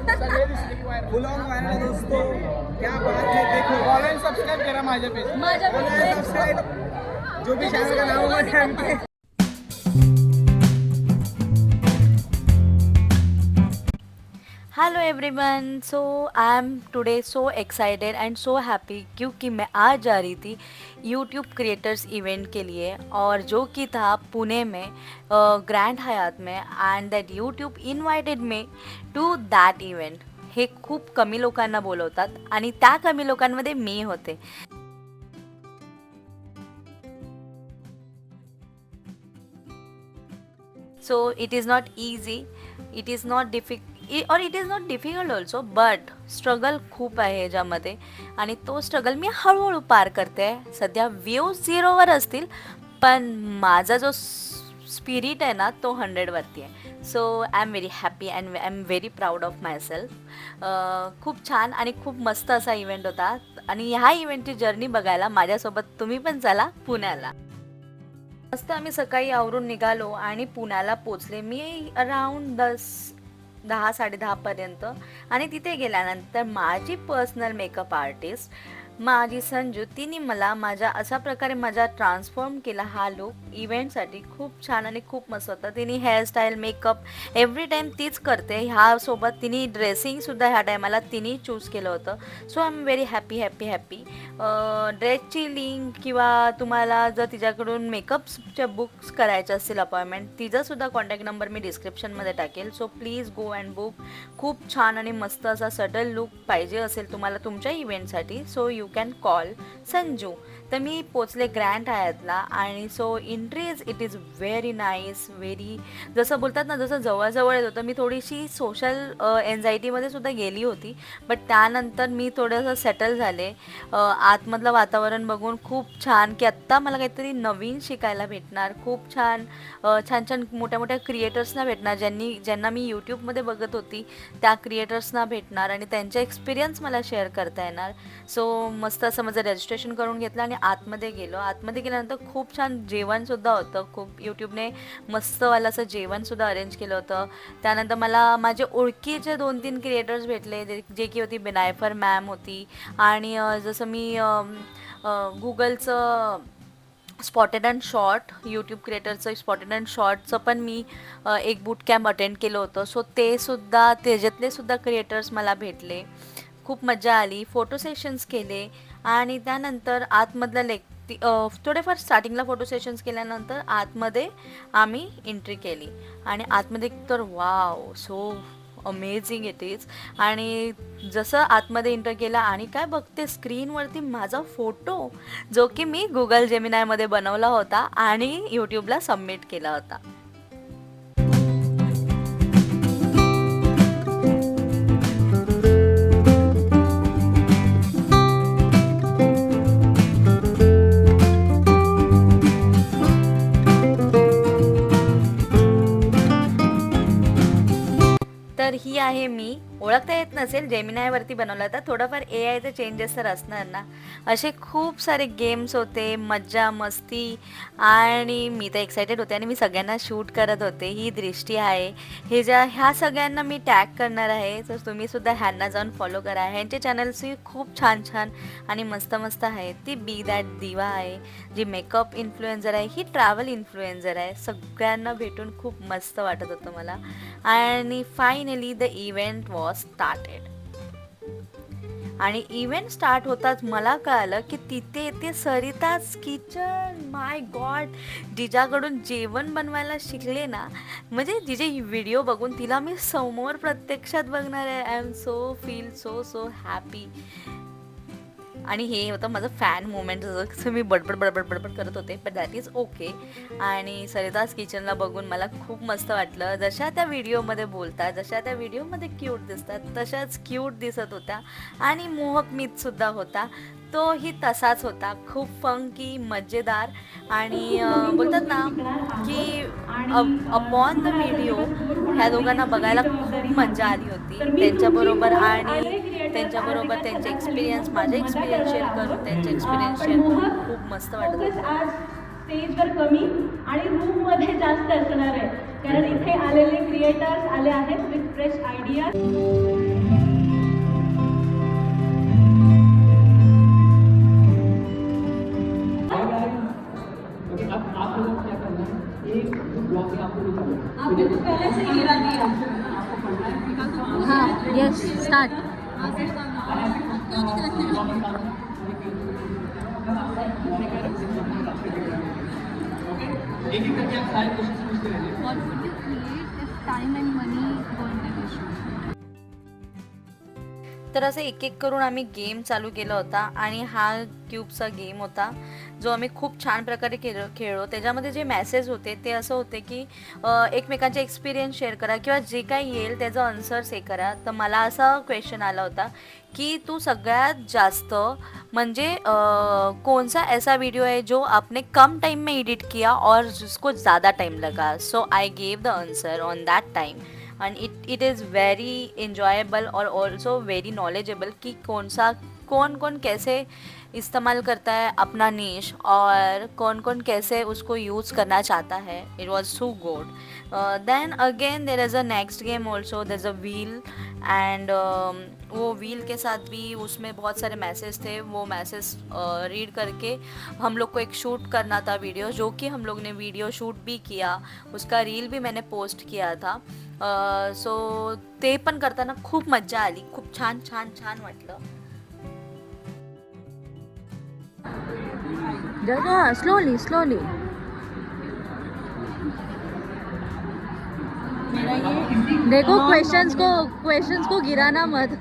Blog viral दोस्तों, क्या बात है, देखो फॉलो एंड सब्सक्राइब करा माझ्या पेज, जो भी चैनल का नाम होगा। Hello everyone, so I am today so excited and so happy क्योंकि मैं आज जा रही थी यूट्यूब क्रिएटर्स इवेंट के लिए, और जो कि था पुणे में ग्रँड हयात में, and that YouTube invited me to that event. हे खूप कमी लोकांना बोलवतात आणि त्या कमी लोकांमध्ये मी होते. So it is not easy, it is not or it is not difficult also, but struggle खूप आहे ह्याच्यामध्ये, आणि तो स्ट्रगल मी हळूहळू पार करते आहे. सध्या व्ह्यूज 0वर असतील, पण माझा जो स्पिरिट आहे ना तो 100वरती आहे. So I am very happy and I am very proud of my self. खूप छान आणि खूप मस्त असा इव्हेंट होता, आणि ह्या इव्हेंटची जर्नी बघायला माझ्यासोबत तुम्ही पण चला पुण्याला. मस्त आम्ही सकाळी आवरून निघालो आणि पुण्याला पोचले मी अराउंड 10-10:30पर्यंत. आणि तिथे गेल्यानंतर माझी पर्सनल मेकअप आर्टिस्ट माझी संजू, तिने मला अशा प्रकारे ट्रान्सफॉर्म केला हा लुक इव्हेंटसाठी. खूप छान आणि खूप मस्त होता. तिने हेअरस्टाईल, मेकअप एव्हरी टाईम तीच करते. ह्यासोबत तिने ड्रेसिंगसुद्धा ह्या टायमाला तिने चूज केलं होतं. So I am very happy. ड्रेसची लिंक किंवा तुम्हाला जर तिच्याकडून मेकअपच्या बुक्स करायचे असतील अपॉइंटमेंट, तिचासुद्धा कॉन्टॅक्ट नंबर मी डिस्क्रिप्शनमध्ये टाकेल. So please go and book. खूप छान आणि मस्त असा सटल लुक पाहिजे असेल तुम्हाला तुमच्या इव्हेंटसाठी, so you can call Sanju. तर मी पोचले ग्रँड हयातला, आणि so entries it is very nice, very जसं बोलतात ना, जसं जवळजवळ येत होतं. मी थोडीशी सोशल एन्झायटीमध्ये सुद्धा गेली होती, बट त्यानंतर मी थोडंसं सेटल झाले. आतमधलं वातावरण बघून खूप छान, की आत्ता मला काहीतरी नवीन शिकायला भेटणार. खूप छान छान मोठ्या क्रिएटर्सना भेटणार, ज्यांना मी यूट्यूबमध्ये बघत होती त्या क्रिएटर्सना भेटणार, आणि त्यांचे एक्सपिरियन्स मला शेअर करता येणार. सो मस्त असं माझं रजिस्ट्रेशन करून घेतलं आणि आतमध्ये गेलो. आतमध्ये गेल्यानंतर खूप छान जेवणसुद्धा होतं. खूप यूट्यूबने मस्तवालं असं जेवणसुद्धा अरेंज केलं होतं. त्यानंतर मला माझे ओळखीचे 2-3 क्रिएटर्स भेटले, जे की होती बिनायफर मॅम होती, आणि जसं मी गुगलचं स्पॉटेड अँड शॉर्ट, यूट्यूब क्रिएटरचं स्पॉटेड अँड शॉर्टचं पण मी एक बूट कॅम्प अटेंड केलं होतं. सो त्याच्यातले सुद्धा क्रिएटर्स मला भेटले. खूप मजा आली. फोटो सेशन्स केले, आणि त्यानंतर आतमधलं थोडेफार स्टार्टिंगला फोटो सेशन्स केल्यानंतर आतमध्ये आम्ही एंट्री केली, आणि आतमध्ये तर wow, so amazing it is. आणि जसं आतमध्ये एंटर केला आणि काय बघते स्क्रीनवरती माझा फोटो, जो की मी गुगल जेमिनायमध्ये बनवला होता आणि यूट्यूबला सबमिट केला होता. तर ही आहे मी. ओळखता येत नसेल, जेमिनायवरती बनवला होता. थोडंफार AIचे चेंजेस तर असणार ना. असे खूप सारे गेम्स होते, मज्जा मस्ती, आणि मी तर एक्सायटेड होते, आणि मी सगळ्यांना शूट करत होते. ही दृष्टी आहे, ह्या सगळ्यांना मी टॅग करणार आहे, तर तुम्हीसुद्धा ह्यांना जाऊन फॉलो करा. ह्यांचे चॅनल्सही खूप छान आणि मस्त आहेत. ती बी दॅट दिवा आहे, जी मेकअप इन्फ्लुएन्सर आहे, ही ट्रॅव्हल इन्फ्लुएन्सर आहे. सगळ्यांना भेटून खूप मस्त वाटत होतं मला. आणि finally the event was started. आणि इव्हेंट स्टार्ट होताच मला कळालं की तिथे येते सरिताज किचन. माय गॉड, जिच्याकडून जेवण बनवायला शिकले ना, म्हणजे जिचे व्हिडिओ बघून तिला मी समोर प्रत्यक्षात बघणार आहे. I am feel so happy. आणि हे होतं माझं फॅन मोमेंट, जसं मी बडबड करत होते, बट दॅट इज ओके. आणि सरिताज किचनला बघून मला खूप मस्त वाटलं. जशा त्या व्हिडिओमध्ये बोलतात, जशा त्या व्हिडिओमध्ये क्यूट दिसतात, तशाच क्यूट दिसत होत्या, आणि मोहक मीतसुद्धा होता. तोही तसाच होता, खूप फंकी, मजेदार, आणि बोलतात ना की अपॉन द व्हिडिओ ह्या दोघांना बघायला खूप मजा आली होती त्यांच्याबरोबर. आणि त्यांच्याबरोबर त्यांचे एक्सपिरियन्स, माझे एक्सपिरियन्स शेअर करून त्यांचे एक्सपिरियन्स शेअर करून खूप मस्त वाटत होतं. आज स्टेजवर कमी आणि रूममध्ये जास्त असणार आहे, कारण इथे आलेले क्रिएटर्स आले आहेत विथ फ्रेश आयडिया. पहले से गिरा दिया। हाँ यस स्टार्ट. एक एक करके आप सारे क्वेश्चन पूछते रहिए. What would you create if time and money weren't an issue? तर असं एक एक करून आम्ही गेम चालू केला होता आणि हा क्यूबचा गेम होता जो आम्ही खूप छान प्रकारे खेळलो. त्याच्यामध्ये जे मॅसेज होते ते असं होते की एकमेकांचे एक्सपिरियन्स शेअर करा किंवा जे काही येईल त्याचं आन्सर्स हे करा. तर मला असा क्वेश्चन आला होता कि तू सगळ्यात जास्त म्हणजे कौन सा ऐसा वीडियो है जो आपने कम टाइम में एडिट किया और जिसको ज़्यादा टाइम लगा. So I gave the answer on that time and it is very enjoyable और also very knowledgeable कि कौन कैसे इस्तेमाल करता है अपना नीश और कौन कैसे उसको यूज़ करना चाहता है. It was so good. Then again there is a next game also. There is a wheel and वो व्हील के साथ भी उसमें बहुत सारे मैसेज थे. वो मैसेज रीड करके हम लोग को एक शूट करना था वीडियो, जो कि हम लोग ने वीडियो शूट भी किया. उसका रील भी मैंने पोस्ट किया था. सो ते पण करताना खूप मज्जा आली. खूप छान छान छान वाटलं. Slowly slowly. देखो क्वेश्चंस को गिराना मत.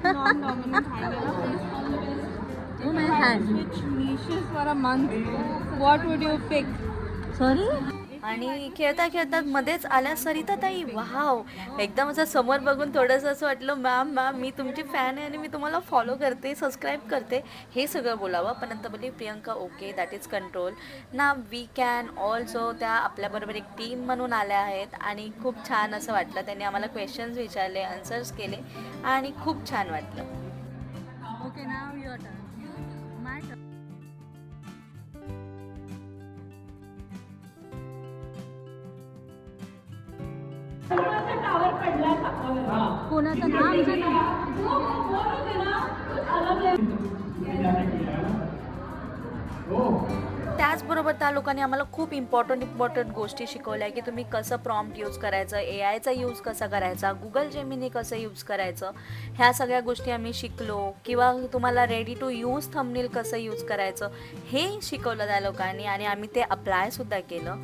Oh my hand. Which niches for a month? What would you pick? Sorry. आणि खेळता खेळता मध्येच आल्या सरिता ताई. वाव, एकदम असं समोर बघून थोडंसं असं वाटलं मॅम मी तुमची फॅन आहे आणि मी तुम्हाला फॉलो करते, सबस्क्राईब करते, हे सगळं बोलावं. पण नंतर बोलली Priyanka okay that is control ना, वी कॅन ऑल्सो. त्या आपल्याबरोबर एक टीम म्हणून आल्या आहेत आणि खूप छान असं वाटलं. त्यांनी आम्हाला क्वेश्चन्स विचारले, आन्सर्स केले आणि खूप छान वाटलं. Okay now your turn. My turn. Tower पडला सापावर. कोणाचं नाव आमचं नाव. त्याचबरोबर त्या लोकांनी आम्हाला खूप इम्पॉर्टंट गोष्टी शिकवल्या की तुम्ही कसं प्रॉम्प्ट यूज करायचं, AIचा यूज कसा करायचा, गुगल जेमिनी कसं यूज करायचं, ह्या सगळ्या गोष्टी आम्ही शिकलो. किंवा तुम्हाला रेडी टू यूज थंबनेल कसं यूज करायचं हे शिकवलं त्या लोकांनी आणि आम्ही ते अप्लायसुद्धा केलं.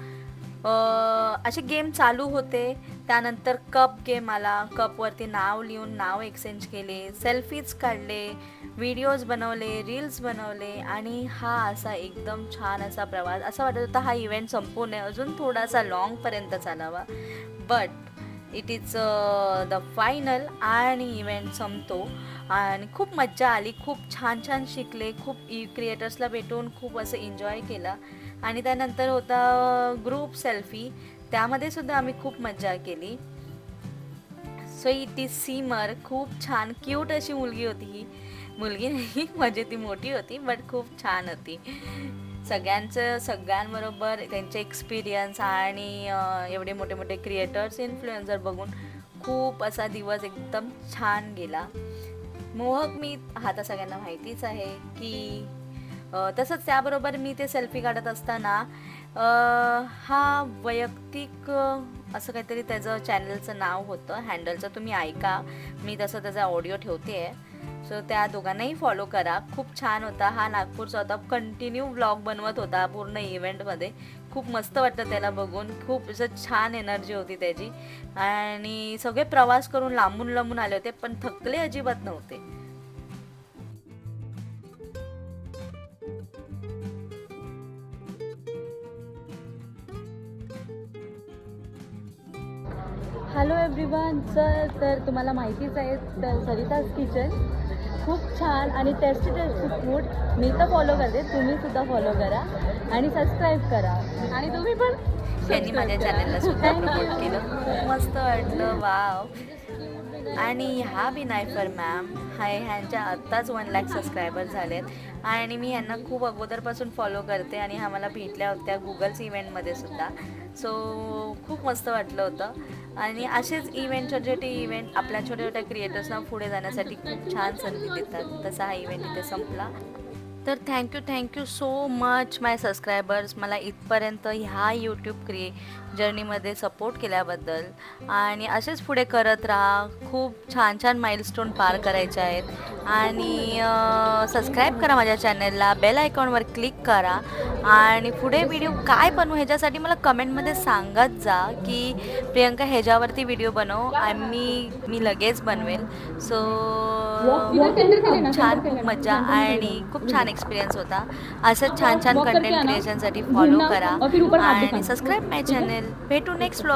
असे गेम चालू होते. त्यानंतर कप गेम आला. कपवरती नाव लिहून नाव एक्सचेंज केले, सेल्फीज काढले, व्हिडिओज बनवले, रील्स बनवले आणि हा असा एकदम छान असा प्रवास. असं वाटत होता हा इव्हेंट संपू नये, अजून थोडासा लॉंगपर्यंत चालावा. But it is the final आणि इव्हेंट संपतो आणि खूप मज्जा आली. खूप छान छान शिकले. खूप क्रिएटर्सला भेटून खूप असं एन्जॉय केला. आणि त्यानंतर होता ग्रुप सेल्फी, त्यामध्ये सुद्धा आम्ही खूप मज्जा केली. So it is seamer. खूप छान क्यूट अशी मुलगी होती. ही मुलगी नाही म्हणजे ती मोठी होती बट खूप छान होती. सगळ्यांबरोबर त्यांचे एक्सपिरियन्स आणि एवढे मोठे मोठे क्रिएटर्स, इन्फ्लुएन्सर बघून खूप असा दिवस एकदम छान गेला. मोहक मी हा तर सगळ्यांना माहितीच आहे की तसंच त्याबरोबर मी ते सेल्फी काढत असताना हा वैयक्तिक असं काहीतरी त्याचं चॅनलचं नाव होतं, हँडलचं तुम्ही ऐका, मी तसं त्याचा ऑडिओ ठेवते आहे. सो त्या दोघांनाही फॉलो करा. खूप छान होता. हा नागपूरचा होता. कंटिन्यू व्लॉग बनवत होता पूर्ण इव्हेंटमध्ये. खूप मस्त वाटतं त्याला बघून. खूप असं छान एनर्जी होती त्याची आणि सगळे प्रवास करून लांबून आले होते पण थकले अजिबात नव्हते. Hello everyone. तर तुम्हाला माहितीच आहे तर सरिताज किचन खूप छान आणि टेस्टी फूड मी तर फॉलो करते, तुम्ही सुद्धा फॉलो करा आणि सबस्क्राईब करा. आणि तुम्ही पण त्यांनी माझ्या चॅनलला सुद्धा प्रमोट केलं. खूप मस्त वाटलं. वाव. आणि ह्या बी नायफर मॅम ह्यांच्या आत्ताच 1 लाख सबस्क्रायबर झालेत आणि मी ह्यांना खूप अगोदरपासून फॉलो करते आणि ह्या मला भेटल्या होत्या गुगल्स इव्हेंटमध्ये सुद्धा. सो खूप मस्त वाटलं होतं. आणि असेच छोटे इव्हेंट आपल्या छोट्या क्रिएटर्सना पुढे जाण्यासाठी खूप छान संधी देतात. तसा हा इव्हेंट इथे संपला. तर थँक्यू सो मच माय सबस्क्रायबर्स, मला इथपर्यंत ह्या यूट्यूब जर्नीमध्ये सपोर्ट केल्याबद्दल. आणि असेच पुढे करत राहा. खूप छान छान माइलस्टोन पार करायचे आहेत. आणि सबस्क्राईब करा माझ्या चॅनलला, बेल आयकॉनवर क्लिक करा. आणि पुढे व्हिडिओ काय बनवू ह्याच्यासाठी मला कमेंटमध्ये सांगत जा की प्रियंका ह्याच्यावरती व्हिडिओ बनव, मी लगेच बनवेल. सो खूप छान, खूप मजा आणि खूप छान एक्सपिरियन्स होता. असंच छान छान कंटेंट क्रिएशनसाठी फॉलो करा आणि सबस्क्राईब माय चॅनल. भेटू नेक्स्ट व्लॉग.